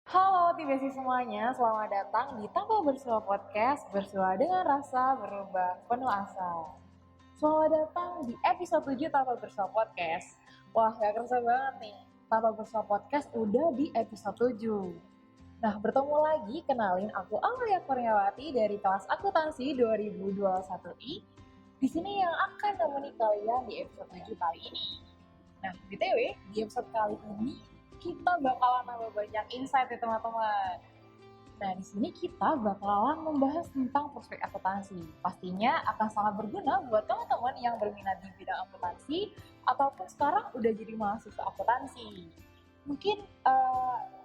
Halo TBC semuanya, selamat datang di Tanpa Bersua Podcast, bersua dengan rasa berubah penuh asa. Selamat datang di episode 7 Tanpa Bersua Podcast. Wah, gak kerasa banget nih, Tanpa Bersua Podcast udah di episode 7. Nah, bertemu lagi, kenalin aku Amalia Kurniawati dari kelas akuntansi 2021I. Di sini yang akan menemani kalian di episode 7 kali ini. Nah, BTW, di episode kali ini kita bakalan nambah banyak insight ya teman-teman. Nah, di sini kita bakalan membahas tentang prospek akuntansi. Pastinya akan sangat berguna buat teman-teman yang berminat di bidang akuntansi ataupun sekarang udah jadi mahasiswa akuntansi. Mungkin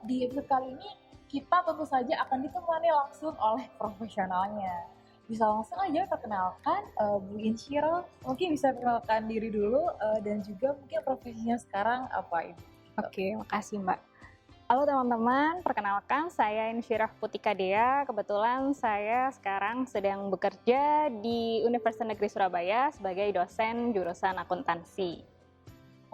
di episode kali ini kita tentu saja akan ditemani langsung oleh profesionalnya. Bisa langsung aja perkenalkan Bu Insyiro. Mungkin bisa perkenalkan diri dulu dan juga mungkin profesinya sekarang apa Ibu? Oke, makasih Mbak. Halo teman-teman, perkenalkan saya Insyirah Putika Dea. Kebetulan saya sekarang sedang bekerja di Universitas Negeri Surabaya sebagai dosen jurusan akuntansi.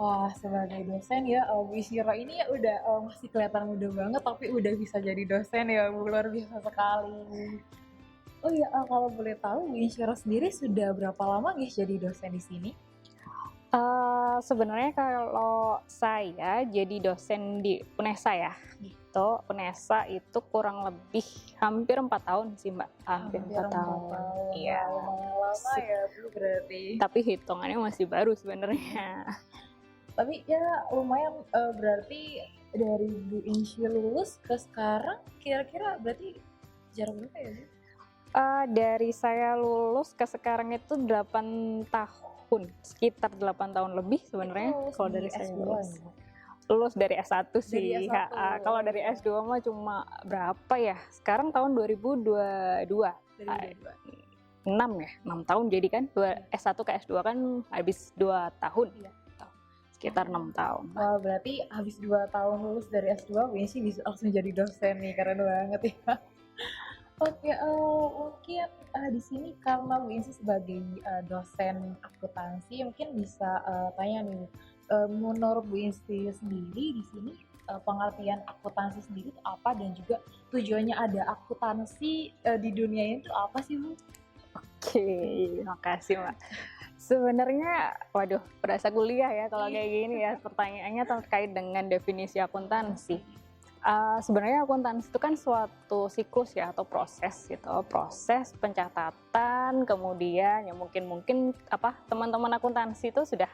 Wah, sebagai dosen ya, Bu Insyiro ini ya udah masih kelihatan muda banget tapi udah bisa jadi dosen ya, Bu. Luar biasa sekali. Oh iya, kalau boleh tahu Bu Insyiro sendiri sudah berapa lama nih jadi dosen di sini? Sebenarnya kalau saya jadi dosen di UNESA ya, gitu. UNESA itu kurang lebih hampir 4 tahun sih Mbak, hampir 4 tahun. Iya, lumayan lama ya Bu berarti. Tapi hitungannya masih baru sebenarnya. Tapi ya lumayan berarti dari Bu Insy lulus ke sekarang kira-kira berarti jarak berapa ya Bu? Dari saya lulus ke sekarang itu 8 tahun, sekitar 8 tahun lebih sebenarnya kalau dari saya lulus dari S1 sih. Dari S1. Kalau dari S2 mah cuma berapa ya? Sekarang tahun 2022. 6 ya? 6 tahun jadi kan? S1 ke S2 kan habis 2 tahun. Iya. Sekitar 6 tahun. Wah, berarti habis 2 tahun lulus dari S2, Bu Insy bisa langsung jadi dosen nih, keren banget ya. Oke, mungkin di sini karena Bu Insy sebagai dosen akuntansi, mungkin bisa tanya nih, menurut Bu Insy sendiri di sini pengertian akuntansi sendiri itu apa dan juga tujuannya ada akuntansi di dunia ini tuh apa sih Bu? Oke, makasih Mbak. Sebenarnya, waduh, berasa kuliah ya kalau kayak gini ya. Pertanyaannya terkait dengan definisi akuntansi. Sebenarnya akuntansi itu kan suatu siklus ya atau proses gitu, proses pencatatan, kemudian ya mungkin apa teman-teman akuntansi itu sudah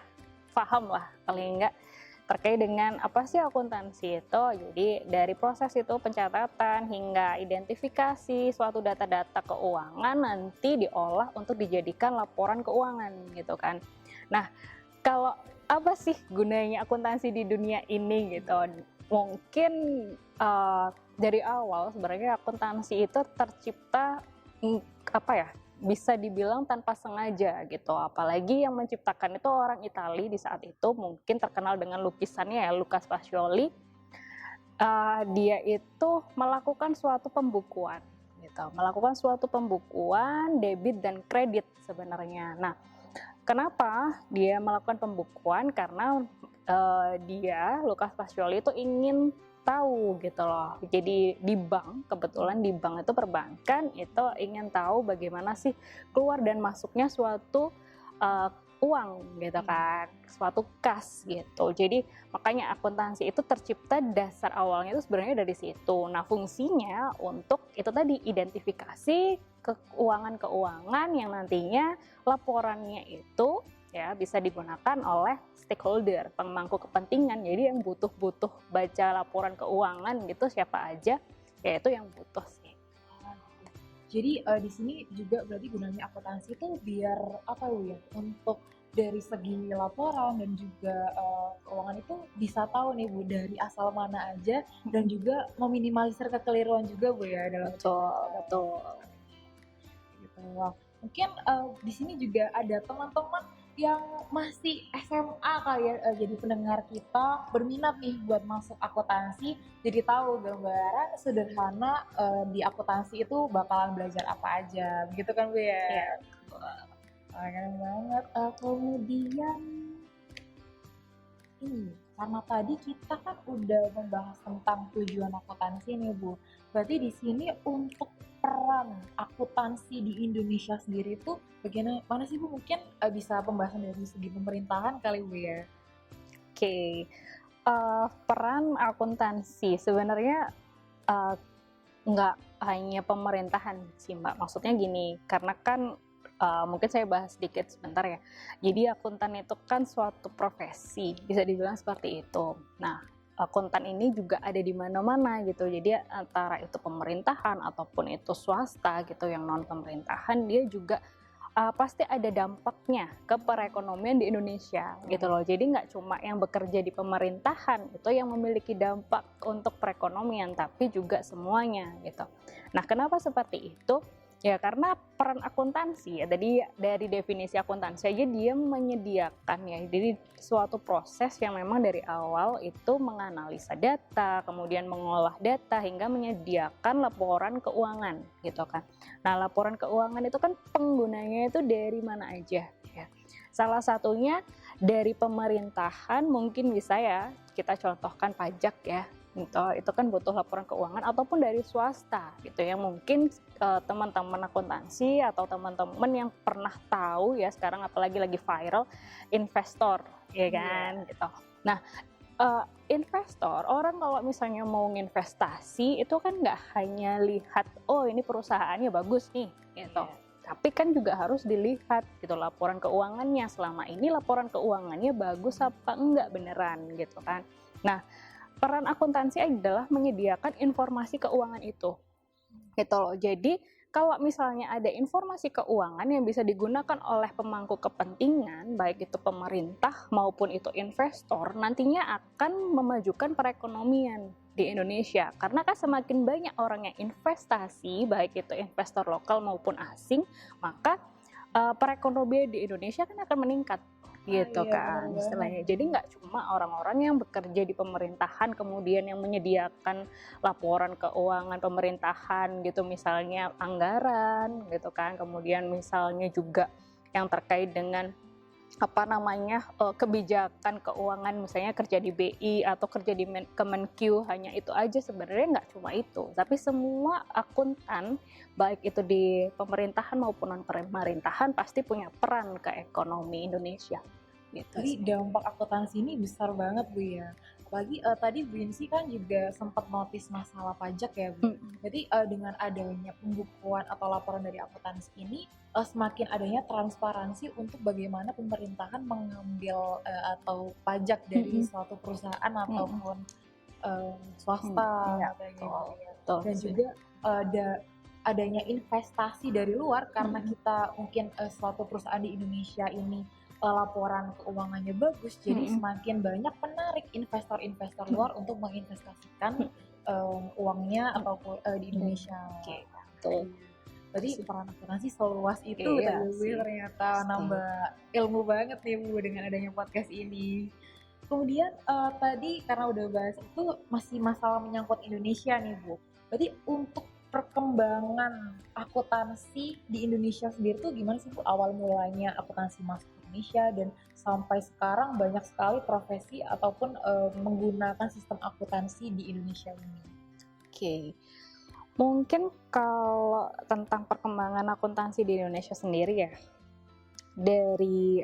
paham lah paling enggak terkait dengan apa sih akuntansi itu. Jadi dari proses itu pencatatan hingga identifikasi suatu data-data keuangan nanti diolah untuk dijadikan laporan keuangan gitu kan. Nah, kalau apa sih gunanya akuntansi di dunia ini gitu? Mungkin dari awal sebenarnya akuntansi itu tercipta apa ya? Bisa dibilang tanpa sengaja gitu, apalagi yang menciptakan itu orang Itali di saat itu mungkin terkenal dengan lukisannya ya Luca Pacioli. Dia itu melakukan suatu pembukuan gitu, melakukan suatu pembukuan debit dan kredit sebenarnya. Nah, kenapa dia melakukan pembukuan? Karena dia Luca Pacioli itu ingin tahu gitu loh. Jadi di bank, kebetulan di bank itu perbankan itu ingin tahu bagaimana sih keluar dan masuknya suatu uang gitu kan, suatu kas gitu. Jadi makanya akuntansi itu tercipta dasar awalnya itu sebenarnya dari situ. Nah, fungsinya untuk itu tadi identifikasi keuangan-keuangan yang nantinya laporannya itu ya bisa digunakan oleh stakeholder, pemangku kepentingan. Jadi yang butuh baca laporan keuangan gitu siapa aja, yaitu yang butuh sih. Jadi di sini juga berarti gunanya akuntansi itu biar apa ya? Untuk dari segi laporan dan juga keuangan itu bisa tahu nih Bu dari asal mana aja dan juga meminimalisir kekeliruan juga Bu ya dalam Betul. gitu. Wah, mungkin di sini juga ada teman-teman yang masih SMA kali ya, jadi pendengar kita berminat nih buat masuk akuntansi, jadi tahu gambaran sederhana di akuntansi itu bakalan belajar apa aja, begitu kan Bu ya? Iya. Wah, keren banget. Kemudian ini karena tadi kita kan udah membahas tentang tujuan akuntansi nih Bu. Berarti di sini untuk peran akuntansi di Indonesia sendiri itu bagaimana sih Bu? Mungkin bisa pembahasan dari segi pemerintahan kali Bu ya? Oke, peran akuntansi sebenarnya nggak hanya pemerintahan sih Mbak. Maksudnya gini, karena kan mungkin saya bahas sedikit sebentar ya. Jadi akuntan itu kan suatu profesi, bisa dibilang seperti itu. Nah, akuntan ini juga ada di mana-mana gitu. Jadi antara itu pemerintahan ataupun itu swasta gitu yang non pemerintahan, dia juga pasti ada dampaknya ke perekonomian di Indonesia gitu loh. Jadi nggak cuma yang bekerja di pemerintahan itu yang memiliki dampak untuk perekonomian, tapi juga semuanya gitu. Nah, kenapa seperti itu? Ya karena peran akuntansi ya, tadi dari definisi akuntansi aja dia menyediakan ya, jadi suatu proses yang memang dari awal itu menganalisa data, kemudian mengolah data hingga menyediakan laporan keuangan gitu kan. Nah, laporan keuangan itu kan penggunanya itu dari mana aja ya. Salah satunya dari pemerintahan, mungkin bisa ya kita contohkan pajak ya. Itu kan butuh laporan keuangan, ataupun dari swasta gitu yang mungkin teman-teman akuntansi atau teman-teman yang pernah tahu ya, sekarang apalagi lagi viral investor ya kan gitu. Nah, investor, orang kalau misalnya mau investasi itu kan nggak hanya lihat oh ini perusahaannya bagus nih gitu, tapi kan juga harus dilihat gitu laporan keuangannya, selama ini laporan keuangannya bagus apa enggak beneran gitu kan. Nah, peran akuntansi adalah menyediakan informasi keuangan itu gitu loh. Jadi kalau misalnya ada informasi keuangan yang bisa digunakan oleh pemangku kepentingan, baik itu pemerintah maupun itu investor, nantinya akan memajukan perekonomian di Indonesia. Karena kan semakin banyak orang yang investasi, baik itu investor lokal maupun asing, maka perekonomian di Indonesia kan akan meningkat gitu kan istilahnya. Jadi nggak cuma orang-orang yang bekerja di pemerintahan kemudian yang menyediakan laporan keuangan pemerintahan gitu, misalnya anggaran gitu kan, kemudian misalnya juga yang terkait dengan kebijakan keuangan, misalnya kerja di BI atau kerja di Kemenq, hanya itu aja. Sebenarnya nggak cuma itu, tapi semua akuntan baik itu di pemerintahan maupun non pemerintahan pasti punya peran ke ekonomi Indonesia gitu. Jadi dampak akuntansi ini besar banget Bu ya. Apalagi tadi Bu Insi kan juga sempat notice masalah pajak ya Bu. Jadi dengan adanya pembukuan atau laporan dari akuntansi ini semakin adanya transparansi untuk bagaimana pemerintahan mengambil atau pajak dari suatu perusahaan ataupun swasta kayak gitu ya. Dan juga adanya investasi dari luar karena kita mungkin suatu perusahaan di Indonesia ini laporan keuangannya bagus, jadi semakin banyak penarik investor-investor luar untuk menginvestasikan uangnya ataupun di Indonesia. Betul. Jadi peran akuntansi seluas itu ternyata nambah ilmu banget nih Bu dengan adanya podcast ini. Kemudian tadi karena udah bahas itu masih masalah menyangkut Indonesia nih Bu. Berarti untuk perkembangan akuntansi di Indonesia sendiri tuh gimana sih Bu, awal mulanya akuntansi masuk Indonesia dan sampai sekarang banyak sekali profesi ataupun menggunakan sistem akuntansi di Indonesia ini. Mungkin kalau tentang perkembangan akuntansi di Indonesia sendiri ya, dari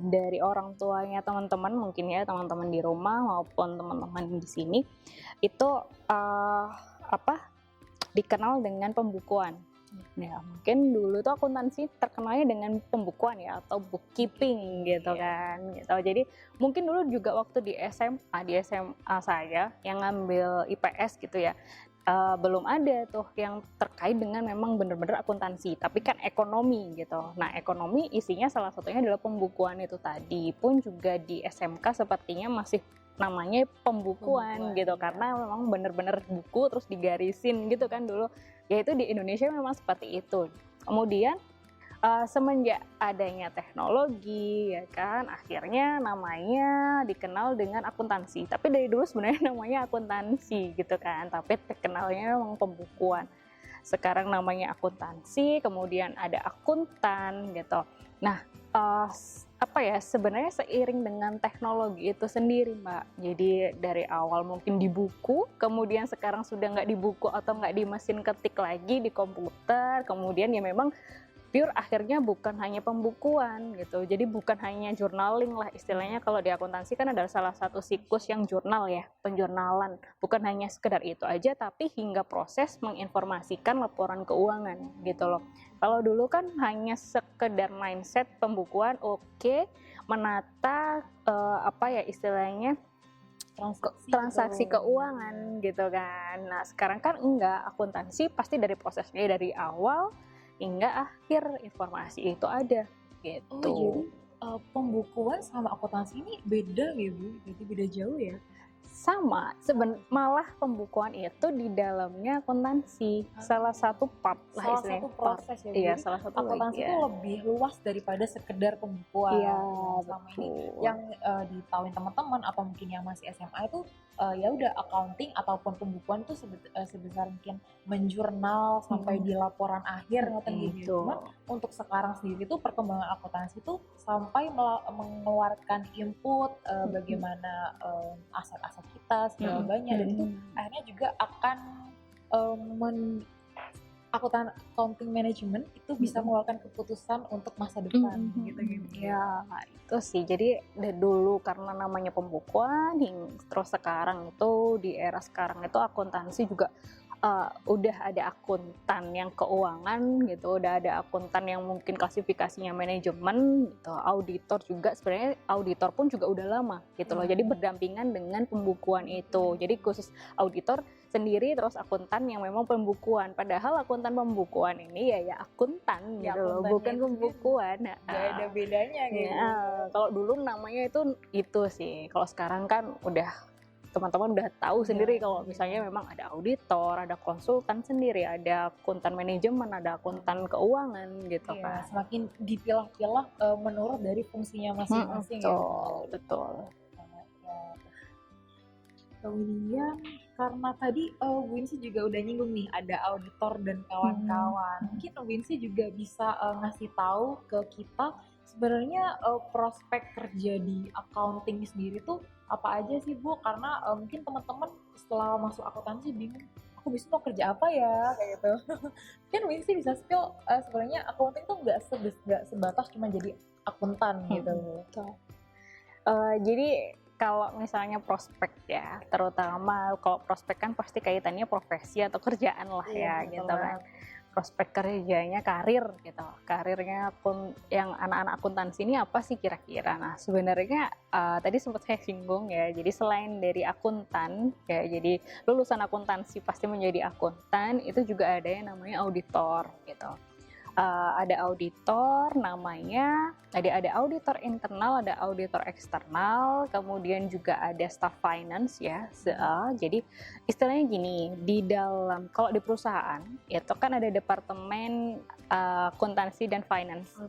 dari orang tuanya teman-teman, mungkin ya teman-teman di rumah maupun teman-teman di sini itu dikenal dengan pembukuan. Ya, mungkin dulu tuh akuntansi terkenalnya dengan pembukuan ya, atau bookkeeping gitu kan gitu. Jadi mungkin dulu juga waktu di SMA saya yang ngambil IPS gitu ya, belum ada tuh yang terkait dengan memang benar-benar akuntansi, tapi kan ekonomi gitu. Nah, ekonomi isinya salah satunya adalah pembukuan itu tadi. Pun juga di SMK sepertinya masih namanya pembukuan gitu, karena memang benar-benar buku terus digarisin gitu kan dulu. Yaitu di Indonesia memang seperti itu. Kemudian semenjak adanya teknologi ya kan, akhirnya namanya dikenal dengan akuntansi. Tapi dari dulu sebenarnya namanya akuntansi gitu kan, tapi terkenalnya memang pembukuan. Sekarang namanya akuntansi, kemudian ada akuntan gitu. Nah, apa ya, sebenarnya seiring dengan teknologi itu sendiri, Mbak. Jadi dari awal mungkin di buku, kemudian sekarang sudah nggak di buku atau nggak di mesin ketik lagi di komputer, kemudian ya memang pure akhirnya bukan hanya pembukuan gitu. Jadi bukan hanya journaling lah istilahnya, kalau di akuntansi kan adalah salah satu siklus yang jurnal ya, penjurnalan. Bukan hanya sekedar itu aja, tapi hingga proses menginformasikan laporan keuangan gitu loh. Kalau dulu kan hanya sekedar mindset pembukuan, oke, menata apa ya istilahnya transaksi keuangan gitu kan. Nah sekarang kan enggak, akuntansi pasti dari prosesnya dari awal hingga akhir informasi itu ada gitu. Jadi pembukuan sama akuntansi ini beda ya Bu? Jadi beda jauh ya? Sama, malah pembukuan itu di dalamnya akuntansi, salah satu part lah Salah istilahnya. satu proses ya Bu? Iya, Jadi salah satu akuntansi itu bagian. lebih luas daripada sekedar pembukuan. Iya, Selama ini betul. yang ditahuin teman-teman atau mungkin yang masih SMA itu ya udah accounting ataupun pembukuan itu sebesar mungkin menjurnal sampai di laporan akhir ngoten gitu. Cuman untuk sekarang sendiri tuh perkembangan akuntansi tuh sampai mengeluarkan input bagaimana aset-aset kita segala banyak, dan itu akhirnya juga akan accounting management itu bisa mengeluarkan keputusan untuk masa depan gitu. Ya itu sih, jadi dari dulu karena namanya pembukuan terus sekarang itu di era sekarang itu akuntansi juga udah ada akuntan yang keuangan gitu, udah ada akuntan yang mungkin klasifikasinya manajemen gitu, auditor juga, sebenarnya auditor pun juga udah lama gitu loh. Jadi berdampingan dengan pembukuan itu. Jadi khusus auditor sendiri, terus akuntan yang memang pembukuan. Padahal akuntan pembukuan ini ya akuntan Ya, gitu loh, bukan pembukuan. Gak ada bedanya gitu. Kalau dulu namanya itu sih. Kalau sekarang kan udah teman-teman udah tahu sendiri kalau misalnya memang ada auditor, ada konsultan sendiri, ada akuntan manajemen, ada akuntan keuangan gitu kan. Semakin dipilah-pilah menurut dari fungsinya masing-masing ya. Betul. Kemudian karena tadi Bu Insi juga udah nyinggung nih ada auditor dan kawan-kawan. Mungkin Bu Insi juga bisa ngasih tahu ke kita sebenarnya prospek kerja di accounting sendiri tuh apa aja sih Bu? Karena mungkin teman-teman setelah masuk akuntansi bingung, aku bisa mau kerja apa ya kayak gitu. Mungkin Bu Insi bisa spill sebenarnya accounting tuh nggak sebatas cuma jadi akuntan gitu. Jadi kalau misalnya prospek ya, terutama kalau prospek kan pasti kaitannya profesi atau kerjaan lah ya gitu kan. Prospek kerjanya karir gitu, karirnya yang anak-anak akuntansi ini apa sih kira-kira. Nah sebenarnya tadi sempat saya singgung ya, jadi selain dari akuntan ya, jadi lulusan akuntansi pasti menjadi akuntan, itu juga ada yang namanya auditor gitu. Ada auditor namanya, ada auditor internal, ada auditor eksternal, kemudian juga ada staff finance ya. Jadi istilahnya gini, di dalam kalau di perusahaan itu kan ada departemen akuntansi dan finance,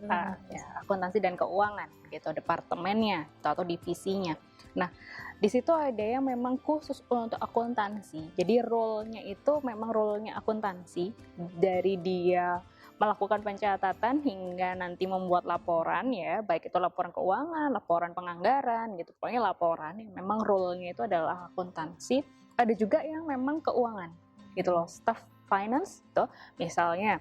akuntansi dan keuangan gitu, departemennya atau divisinya. Nah di situ ada yang memang khusus untuk akuntansi, jadi role-nya itu memang role-nya akuntansi, dari dia melakukan pencatatan hingga nanti membuat laporan ya, baik itu laporan keuangan, laporan penganggaran gitu, pokoknya laporan yang memang role-nya itu adalah akuntansi. Ada juga yang memang keuangan gitu loh, staff finance tuh misalnya.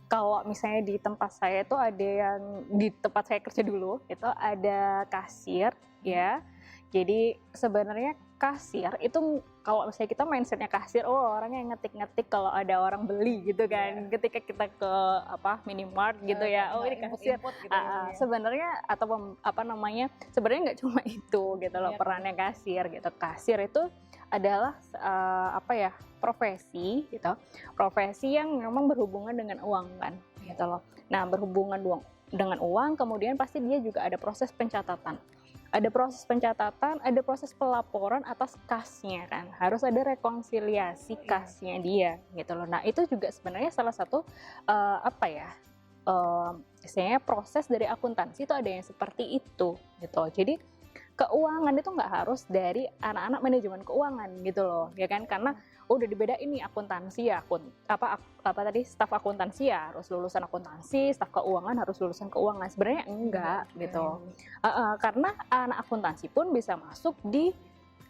Kalau misalnya di tempat saya itu ada yang di tempat saya kerja dulu itu ada kasir ya. Jadi sebenarnya kasir itu kalau misalnya kita mindsetnya kasir, orang yang ngetik-ngetik kalau ada orang beli gitu kan, ketika kita ke minimart gitu ya, ini kasir. Sebenarnya atau sebenarnya nggak cuma itu gitu loh perannya kasir gitu. Kasir itu adalah profesi gitu, profesi yang memang berhubungan dengan uang kan gitu loh. Nah berhubungan dengan uang, kemudian pasti dia juga ada proses pencatatan. Ada proses pencatatan, ada proses pelaporan atas kasnya kan. Harus ada rekonsiliasi kasnya dia gitu loh. Nah, itu juga sebenarnya salah satu istilahnya proses dari akuntansi itu ada yang seperti itu gitu. Jadi keuangan itu nggak harus dari anak-anak manajemen keuangan gitu loh, ya kan? Karena udah dibedain nih akuntansi ya, apa tadi staf akuntansi ya harus lulusan akuntansi, staf keuangan harus lulusan keuangan. Sebenarnya enggak gitu. Karena anak akuntansi pun bisa masuk di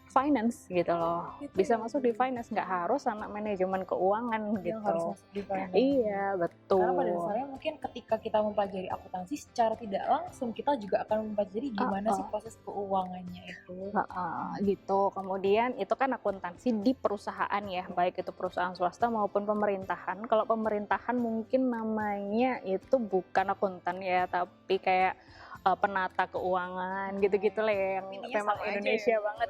finance gitu loh, bisa masuk di finance, nggak harus anak manajemen keuangan gitu. Yang harus masuk di finance. Iya betul. Karena pada dasarnya mungkin ketika kita mempelajari akuntansi secara tidak langsung kita juga akan mempelajari gimana sih proses keuangannya itu. Gitu. Kemudian itu kan akuntansi di perusahaan ya, baik itu perusahaan swasta maupun pemerintahan. Kalau pemerintahan mungkin namanya itu bukan akuntan ya, tapi kayak penata keuangan gitu-gitu lah yang memang Indonesia banget.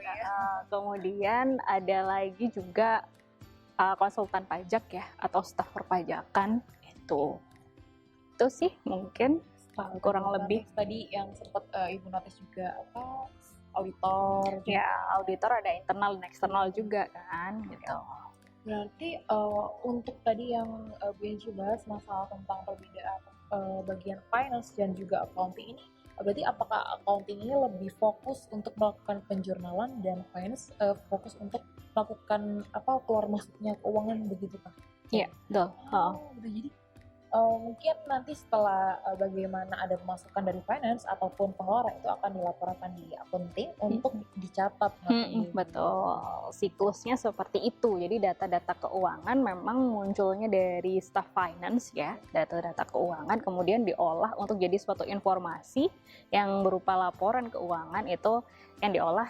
Kemudian ada lagi juga konsultan pajak ya atau staf perpajakan itu sih mungkin kurang lebih. Tadi yang sempat Ibu notice juga apa auditor ya, auditor ada internal dan eksternal juga kan gitu. Berarti untuk tadi yang Bu Yenci bahas masalah tentang perbedaan bagian finance dan juga accounting ini, berarti apakah accounting ini lebih fokus untuk melakukan penjurnalan dan finance fokus untuk melakukan keluar masuknya keuangan begitu Pak? Iya, betul. Jadi mungkin nanti setelah bagaimana ada pemasukan dari finance ataupun pengeluaran itu akan dilaporkan di accounting untuk dicatat. Betul, siklusnya seperti itu. Jadi data-data keuangan memang munculnya dari staff finance ya, data-data keuangan kemudian diolah untuk jadi suatu informasi yang berupa laporan keuangan itu yang diolah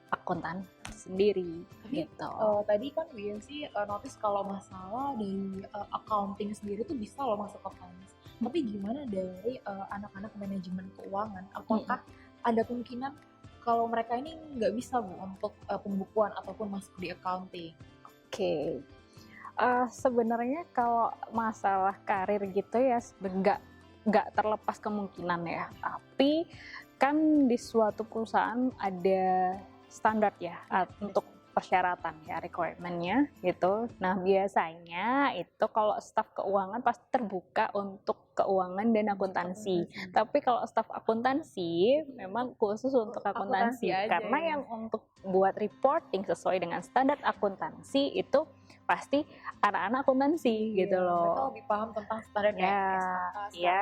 akuntan sendiri. Tapi gitu. Tadi kan Bu Yenci notice kalau masalah dari accounting sendiri tuh bisa loh masuk ke finance. Tapi gimana dari anak-anak manajemen keuangan? Apakah ada kemungkinan kalau mereka ini nggak bisa Bu untuk pembukuan ataupun masuk di accounting? Oke. Sebenarnya kalau masalah karir gitu ya nggak terlepas kemungkinan ya. Tapi kan di suatu perusahaan ada standar ya untuk persyaratan ya, requirement-nya gitu. Nah biasanya itu kalau staf keuangan pasti terbuka untuk keuangan dan akuntansi. Tapi kalau staf akuntansi memang khusus untuk akuntansi karena yang untuk buat reporting sesuai dengan standar akuntansi itu pasti anak-anak akuntansi gitu loh. Mereka lebih paham tentang standar ya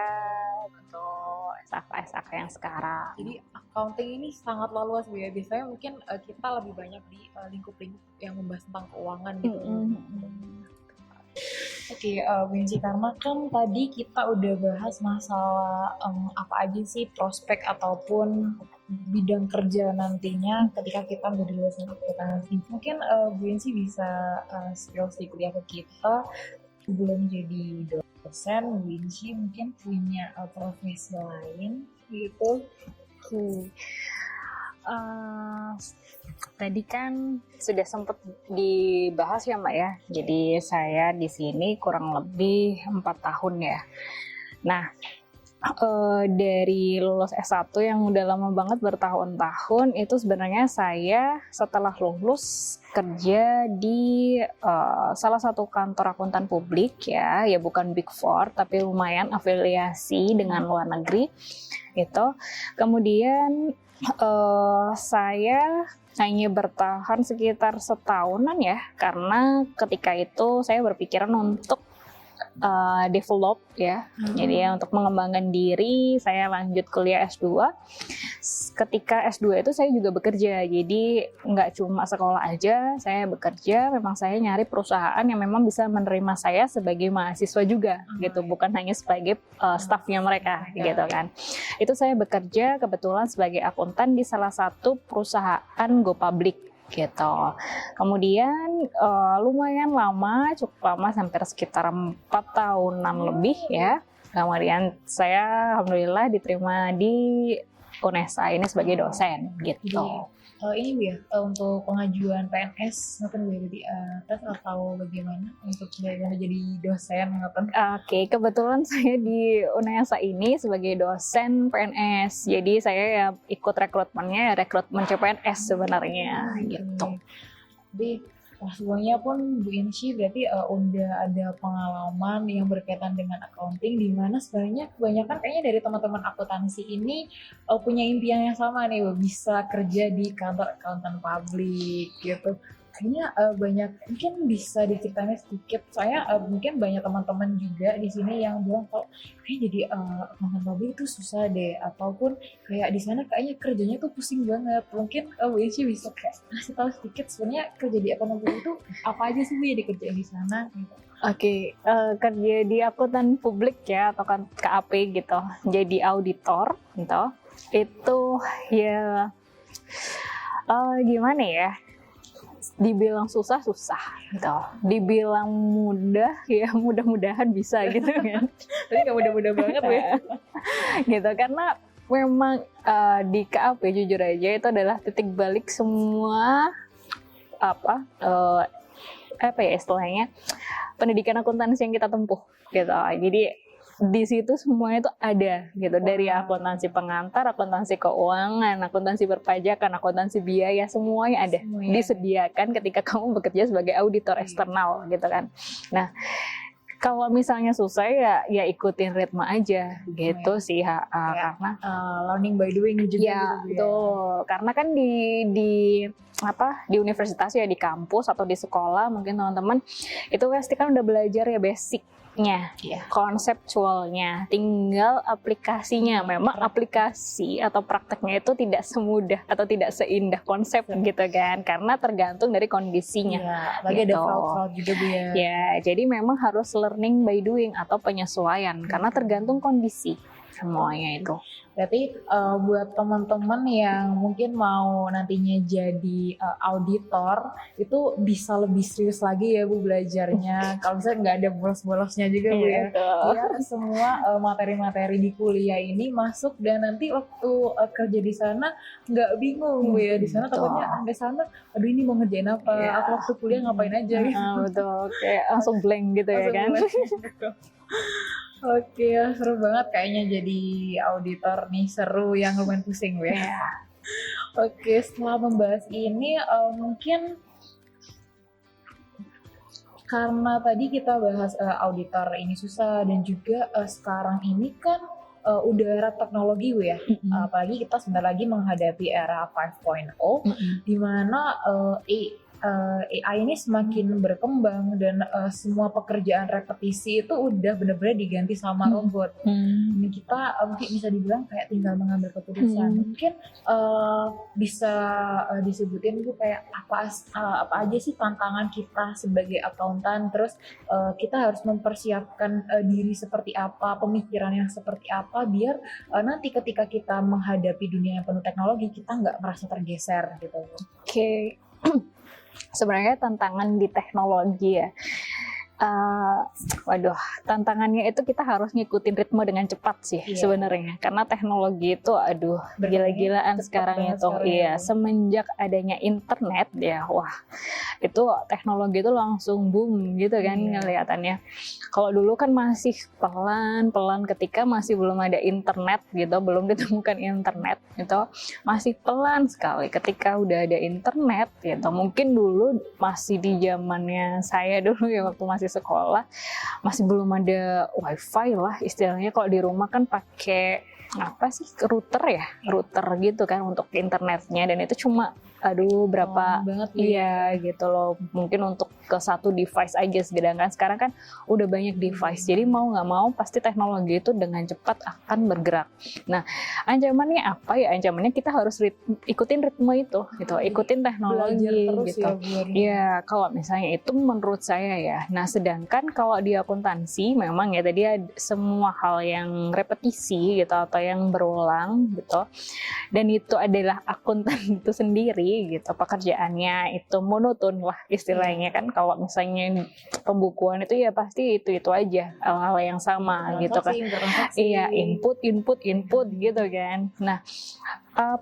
betul, SAK yang sekarang. Jadi accounting ini sangat luas Bu ya. Biasanya mungkin kita lebih banyak di lingkup-lingkup yang membahas tentang keuangan gitu. Oke, Bu Yenci, karena kan tadi kita udah bahas masalah apa aja sih prospek ataupun bidang kerja nantinya ketika kita menjadi lulusan akuntansi. Mungkin Bu Yenci bisa spill sedikit ya ke kita sebelum jadi dosen, Bu Yenci mungkin punya profesi lain gitu. Tadi kan sudah sempat dibahas ya Mbak ya. Jadi saya di sini kurang lebih 4 tahun ya. Nah, dari lulus S1 yang udah lama banget bertahun-tahun itu sebenarnya saya setelah lulus kerja di salah satu kantor akuntan publik ya bukan Big Four tapi lumayan afiliasi dengan luar negeri gitu. Kemudian saya hanya bertahan sekitar setahunan ya karena ketika itu saya berpikiran untuk develop ya. Jadi ya untuk mengembangkan diri saya lanjut kuliah S2. Ketika S2 itu saya juga bekerja, jadi nggak cuma sekolah aja, saya bekerja, memang saya nyari perusahaan yang memang bisa menerima saya sebagai mahasiswa juga gitu, bukan hanya sebagai staffnya mereka gitu kan. Itu saya bekerja kebetulan sebagai akuntan di salah satu perusahaan go public gitu. Kemudian lumayan lama, cukup lama, hampir sekitar 4 tahunan lebih ya. Kemudian saya alhamdulillah diterima di UNESA ini sebagai dosen gitu. Ini Bu ya, untuk pengajuan PNS ngapain Bu jadi tes atau bagaimana untuk jadi dosen ngapain? Oke, kebetulan saya di UNESA ini sebagai dosen PNS. Jadi saya ya ikut rekrutmennya rekrutmen CPNS sebenarnya gitu. Jadi Wah, sebelumnya pun Bu Inci berarti udah ada pengalaman yang berkaitan dengan accounting, di mana sebenarnya kebanyakan kayaknya dari teman-teman akuntansi ini punya impian yang sama nih, bisa kerja di kantor akuntan publik gitu. Kayaknya banyak, mungkin bisa diceritain sedikit. Soalnya mungkin banyak teman-teman juga di sini yang bilang kalau kayak jadi akuntan publik itu susah deh, ataupun kayak di sana kayaknya kerjanya tuh pusing banget. Mungkin Bu Inci bisa kayak kasih tahu sedikit sebenarnya kerja di akuntan publik itu apa aja sih Bu yang dikerjain di sana gitu. Oke, kerja di akuntan publik ya atau kan KAP gitu, jadi auditor gitu. Itu ya gimana ya? Dibilang susah gitu, dibilang mudah ya mudah-mudahan bisa gitu kan. Tapi nggak mudah-mudah banget ya. Gitu karena memang di KAP jujur aja itu adalah titik balik semua apa ya istilahnya pendidikan akuntansi yang kita tempuh gitu. Jadi di situ semuanya itu ada gitu, dari akuntansi pengantar, akuntansi keuangan, akuntansi perpajakan, akuntansi biaya, semuanya ada disediakan ketika kamu bekerja sebagai auditor eksternal gitu kan. Nah, kalau misalnya susah ya ikutin ritme aja gitu sih karena learning by doing juga ya gitu. Betul. Karena kan di universitas ya, di kampus atau di sekolah mungkin teman-teman itu pasti kan udah belajar ya basicnya, konseptualnya, tinggal aplikasinya. Memang aplikasi atau prakteknya itu tidak semudah atau tidak seindah konsep gitu kan, karena tergantung dari kondisinya. Lagi ada fraud juga Bu ya. Ya, jadi memang harus learning by doing atau penyesuaian karena tergantung kondisi semuanya itu. Berarti buat teman-teman yang mungkin mau nantinya jadi auditor itu bisa lebih serius lagi ya Bu belajarnya. Kalau misalnya nggak ada bolos-bolosnya juga Bu ya. Biar semua materi-materi di kuliah ini masuk dan nanti waktu kerja di sana nggak bingung Bu ya. Di sana takutnya di sana aduh ini mau ngerjain apa? Aku waktu kuliah ngapain aja gitu. Betul, kayak langsung blank gitu ya kan. Oke, seru banget kayaknya jadi auditor nih, seru yang lumayan pusing ya. Oke, setelah membahas ini mungkin karena tadi kita bahas auditor ini susah dan juga sekarang ini kan udah era teknologi ya. Apalagi kita sebentar lagi menghadapi era 5.0 di mana AI ini semakin berkembang dan semua pekerjaan repetisi itu udah benar-benar diganti sama robot. Ini kita mungkin bisa dibilang kayak tinggal mengambil keputusan. Mungkin bisa disebutin Bu kayak apa aja sih tantangan kita sebagai akuntan, terus kita harus mempersiapkan diri seperti apa, pemikiran yang seperti apa biar nanti ketika kita menghadapi dunia yang penuh teknologi kita nggak merasa tergeser gitu. Oke. Sebenarnya tantangan di teknologi ya, tantangannya itu kita harus ngikutin ritme dengan cepat sih sebenarnya, karena teknologi itu gila-gilaan sekarang itu. Semenjak adanya internet ya, itu teknologi itu langsung boom gitu kan ngeliatannya. Kalau dulu kan masih pelan-pelan ketika masih belum ada internet gitu, belum ditemukan internet itu masih pelan sekali. Ketika udah ada internet gitu, mungkin dulu masih di zamannya saya dulu ya waktu masih sekolah, masih belum ada wifi lah istilahnya. Kalau di rumah kan pakai router gitu kan untuk internetnya, dan itu cuma berapa gitu loh, mungkin untuk ke satu device aja. Sedangkan sekarang kan udah banyak device, jadi mau nggak mau pasti teknologi itu dengan cepat akan bergerak. Nah, ancamannya apa ya? Ancamannya kita harus ikutin ritme itu gitu, ikutin teknologi gitu ya. Kalau misalnya itu menurut saya ya. Nah, sedangkan kalau di akuntansi memang ya tadi ada semua hal yang repetisi gitu atau yang berulang gitu, dan itu adalah akuntan itu sendiri gitu, pekerjaannya itu monoton lah istilahnya kan. Kalau misalnya pembukuan itu ya pasti itu aja, hal-hal yang sama gitu kan. Input gitu kan. Nah,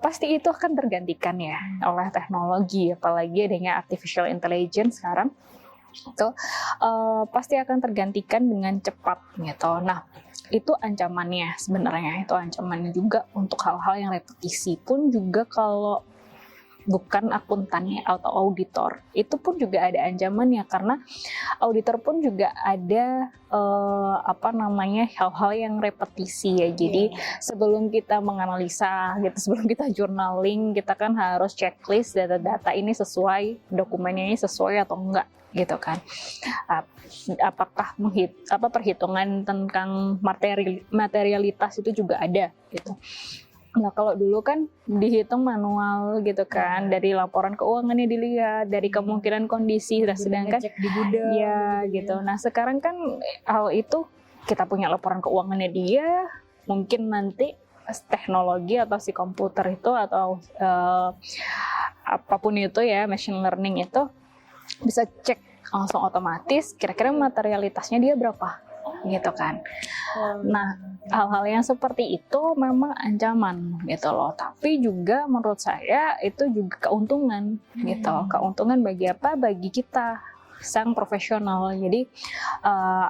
pasti itu akan tergantikan ya oleh teknologi, apalagi adanya artificial intelligence sekarang itu pasti akan tergantikan dengan cepat gitu. Nah, itu ancamannya sebenarnya, itu ancamannya juga untuk hal-hal yang repetisi pun juga. Kalau bukan akuntannya atau auditor. Itu pun juga ada ancamannya karena auditor pun juga ada hal-hal yang repetisi ya. Jadi sebelum kita menganalisa gitu, sebelum kita journaling, kita kan harus checklist data-data ini sesuai, dokumennya ini sesuai atau enggak gitu kan. Apakah perhitungan tentang materialitas itu juga ada gitu. Nah, kalau dulu kan dihitung manual gitu kan, dari laporan keuangannya dilihat, dari kemungkinan kondisi, sedangkan cek di gudang ya gitu. Nah, sekarang kan hal itu kita punya laporan keuangannya dia, mungkin nanti teknologi atau si komputer itu atau apapun itu ya, machine learning itu bisa cek langsung otomatis kira-kira materialitasnya dia berapa gitu kan. Nah, hal-hal yang seperti itu memang ancaman gitu loh, tapi juga menurut saya itu juga keuntungan gitu. Keuntungan bagi apa? Bagi kita sang profesional. Jadi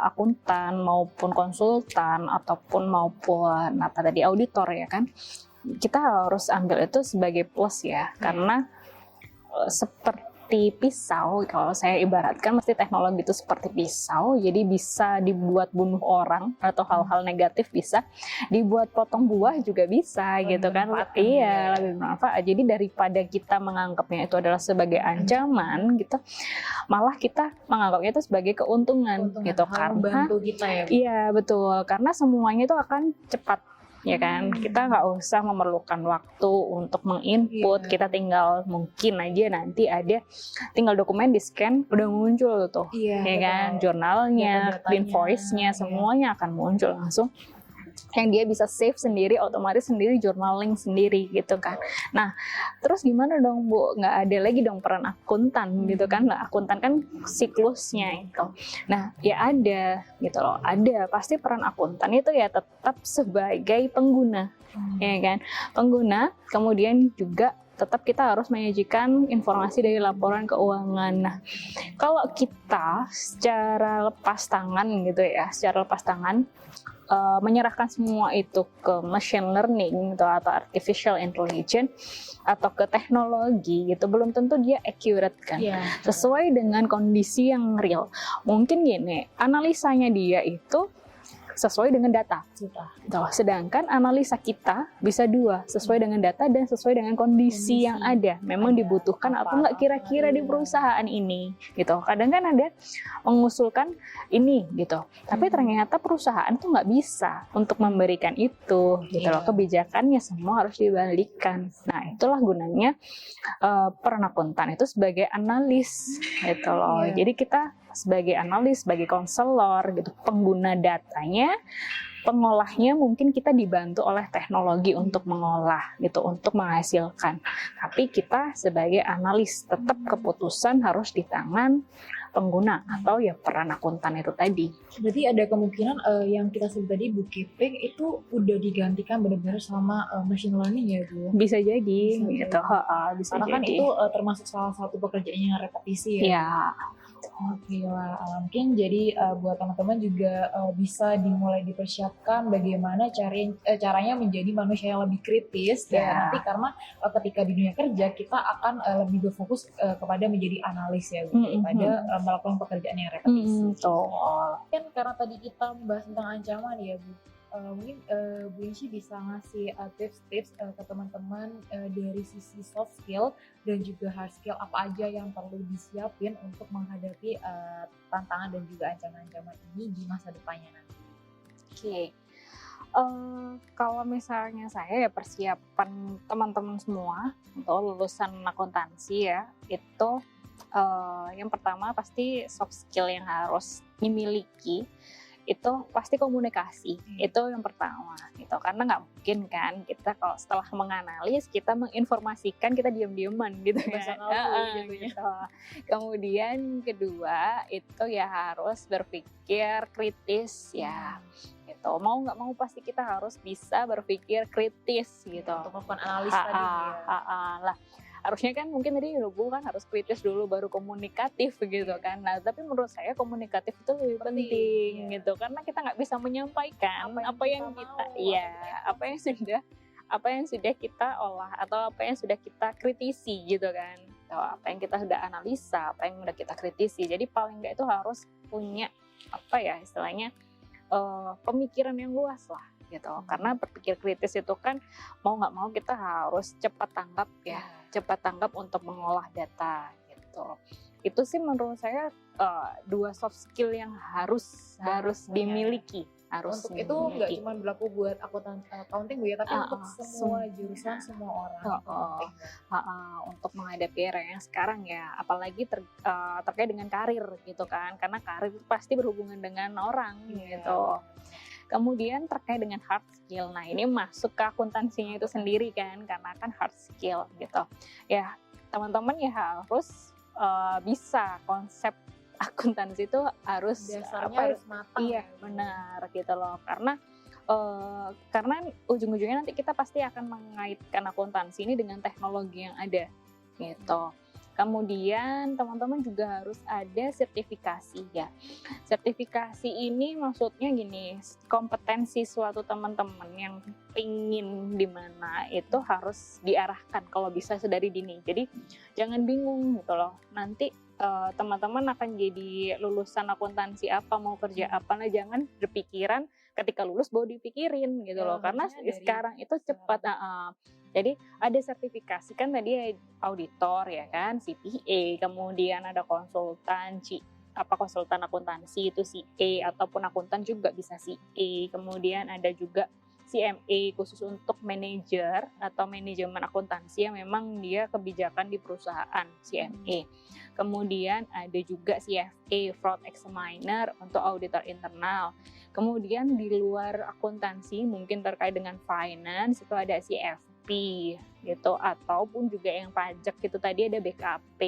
akuntan maupun konsultan ataupun auditor ya kan, kita harus ambil itu sebagai plus ya, karena seperti pisau, kalau saya ibaratkan mesti teknologi itu seperti pisau, jadi bisa dibuat bunuh orang atau hal-hal negatif, bisa dibuat potong buah juga bisa gitu kan. Iya, lebih bermanfaat. Jadi daripada kita menganggapnya itu adalah sebagai ancaman gitu, malah kita menganggapnya itu sebagai keuntungan gitu, karena membantu kita ya. Iya betul, karena semuanya itu akan cepat ya kan. Kita nggak usah memerlukan waktu untuk menginput, kita tinggal mungkin aja nanti ada tinggal dokumen di scan udah muncul tuh ya kan, jurnalnya, invoice-nya semuanya akan muncul langsung, yang dia bisa save sendiri, otomatis sendiri, journaling sendiri gitu kan. Nah, terus gimana dong Bu? Nggak ada lagi dong peran akuntan gitu kan. Nah, akuntan kan siklusnya itu. Nah, ya ada gitu loh. Ada, pasti peran akuntan itu ya tetap sebagai pengguna. Ya kan? Pengguna, kemudian juga tetap kita harus menyajikan informasi dari laporan keuangan. Nah, kalau kita secara lepas tangan menyerahkan semua itu ke machine learning atau artificial intelligence atau ke teknologi gitu, belum tentu dia accurate kan, sesuai dengan kondisi yang real. Mungkin gini, analisanya dia itu sesuai dengan data. Sedangkan analisa kita bisa dua, sesuai dengan data dan sesuai dengan kondisi yang ada. Memang dibutuhkan apa enggak kira-kira di perusahaan ini gitu. Kadang kan ada mengusulkan ini gitu, tapi ternyata perusahaan tuh nggak bisa untuk memberikan itu gitu loh. Kebijakannya semua harus dibalikkan. Nah, itulah gunanya peran akuntan itu sebagai analis gitu loh. Jadi kita sebagai analis, sebagai konselor gitu, pengguna datanya, pengolahnya mungkin kita dibantu oleh teknologi untuk mengolah gitu, untuk menghasilkan. Tapi kita sebagai analis tetap keputusan harus di tangan pengguna atau ya peran akuntan itu tadi. Berarti ada kemungkinan yang kita sebut tadi bookkeeping itu udah digantikan benar-benar sama machine learning ya Bu? Bisa jadi gitu. Bisa karena jadi. Kan itu termasuk salah satu pekerjaan yang repetisi ya. Ya. Oke lah, mungkin jadi buat teman-teman juga bisa dimulai dipersiapkan bagaimana caranya menjadi manusia yang lebih kritis dan nanti karena ketika di dunia kerja kita akan lebih berfokus kepada menjadi analis ya daripada melakukan pekerjaan yang repetisi. Kan karena tadi kita membahas tentang ancaman ya Bu. Mungkin Bu Inci bisa ngasih tips-tips ke teman-teman dari sisi soft skill dan juga hard skill apa aja yang perlu disiapin untuk menghadapi tantangan dan juga ancaman-ancaman ini di masa depannya nanti. Oke. Kalau misalnya saya ya persiapan teman-teman semua untuk lulusan akuntansi ya, itu yang pertama pasti soft skill yang harus dimiliki itu pasti komunikasi. Itu yang pertama gitu, karena nggak mungkin kan kita kalau setelah menganalisis kita menginformasikan kita diam-diaman gitu kan gitu. Kemudian kedua itu ya harus berpikir kritis ya gitu, mau nggak mau pasti kita harus bisa berpikir kritis gitu untuk melakukan analis tadi lah. Harusnya kan mungkin tadi Bu kan harus kritis dulu baru komunikatif gitu kan. Nah, tapi menurut saya komunikatif itu lebih penting gitu, karena kita nggak bisa menyampaikan apa yang kita apa yang sudah apa yang sudah kita olah atau apa yang sudah kita kritisi gitu kan, atau apa yang kita sudah analisa, apa yang sudah kita kritisi. Jadi paling nggak itu harus punya apa ya istilahnya pemikiran yang luas lah gitu. Karena berpikir kritis itu kan mau nggak mau kita harus cepat tanggap ya, cepat tanggap untuk mengolah data gitu. Itu sih menurut saya 2 soft skill yang harus dimiliki. Harus untuk itu nggak cuma berlaku buat accounting Bu ya, tapi untuk semua jurusan, semua orang. Untuk menghadapi era yang sekarang ya, apalagi terkait dengan karir gitu kan, karena karir pasti berhubungan dengan orang gitu. Kemudian terkait dengan hard skill, nah ini masuk ke akuntansinya itu sendiri kan, karena kan hard skill gitu. Ya teman-teman ya harus bisa konsep akuntansi itu harus dasarnya harus matang. Iya benar gitu loh, karena ujung-ujungnya nanti kita pasti akan mengaitkan akuntansi ini dengan teknologi yang ada gitu. Kemudian teman-teman juga harus ada sertifikasi ya. Sertifikasi ini maksudnya gini, kompetensi suatu teman-teman yang ingin di mana itu harus diarahkan kalau bisa sedari dini. Jadi jangan bingung gitu loh. Nanti teman-teman akan jadi lulusan akuntansi apa, mau kerja apa, nah jangan berpikiran ketika lulus baru dipikirin gitu loh, karena sekarang itu cepat. Jadi ada sertifikasi kan tadi auditor ya kan, CPA, kemudian ada konsultan akuntansi itu CA, ataupun akuntan juga bisa CA, kemudian ada juga CMA khusus untuk manajer atau manajemen akuntansi yang memang dia kebijakan di perusahaan, CMA. Kemudian ada juga CFA, fraud examiner untuk auditor internal. Kemudian di luar akuntansi mungkin terkait dengan finance itu ada CFP gitu, ataupun juga yang pajak itu tadi ada BKP.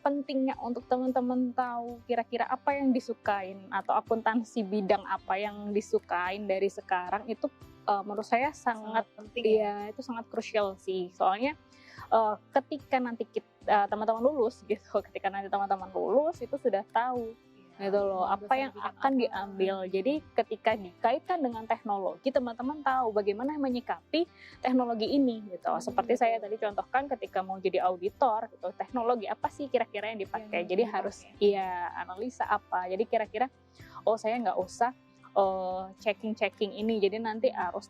Pentingnya untuk teman-teman tahu kira-kira apa yang disukain atau akuntansi bidang apa yang disukain dari sekarang itu menurut saya sangat penting ya, itu sangat krusial sih. Soalnya ketika nanti teman-teman lulus gitu, ketika nanti teman-teman lulus itu sudah tahu gitu loh apa yang akan diambil. Jadi ketika dikaitkan dengan teknologi, teman-teman tahu bagaimana menyikapi teknologi ini gitu. Seperti saya tadi contohkan ketika mau jadi auditor gitu, teknologi apa sih kira-kira yang dipakai. Jadi harus analisa apa. Jadi kira-kira saya nggak usah checking ini, jadi nanti harus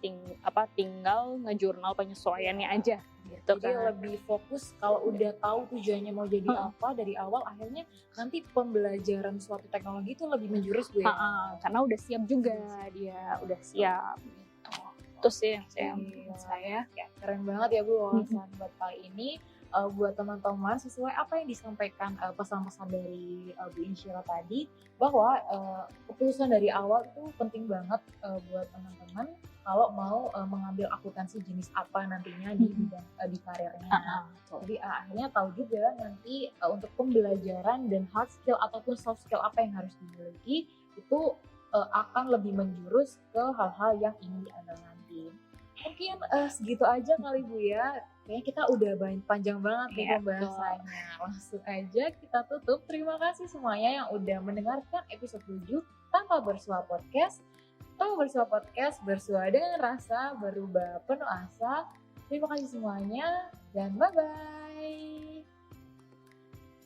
tinggal ngejurnal penyesuaiannya aja gitu. Jadi lebih fokus kalau udah tahu tujuannya mau jadi apa dari awal, akhirnya nanti pembelajaran suatu teknologi itu lebih menjurus Bu ya. Karena udah siap juga dia, udah siap gitu. Itu sih yang saya ya, keren banget ya Bu wawasan buat kali ini. Buat teman-teman sesuai apa yang disampaikan pesan-pesan dari Bu Insyirah tadi, bahwa keputusan dari awal itu penting banget buat teman-teman kalau mau mengambil akuntansi jenis apa nantinya di bidang di karirnya. Jadi akhirnya tahu juga nanti untuk pembelajaran dan hard skill ataupun soft skill apa yang harus dimiliki itu akan lebih menjurus ke hal-hal yang ingin diambil nanti. Mungkin segitu aja kali Bu ya. Kayaknya kita udah panjang banget nih pembahasannya. Langsung aja kita tutup. Terima kasih semuanya yang udah mendengarkan episode 7 Tanpa Bersua Podcast. Tanpa Bersua Podcast, bersua dengan rasa, berubah penuh asa. Terima kasih semuanya dan bye-bye.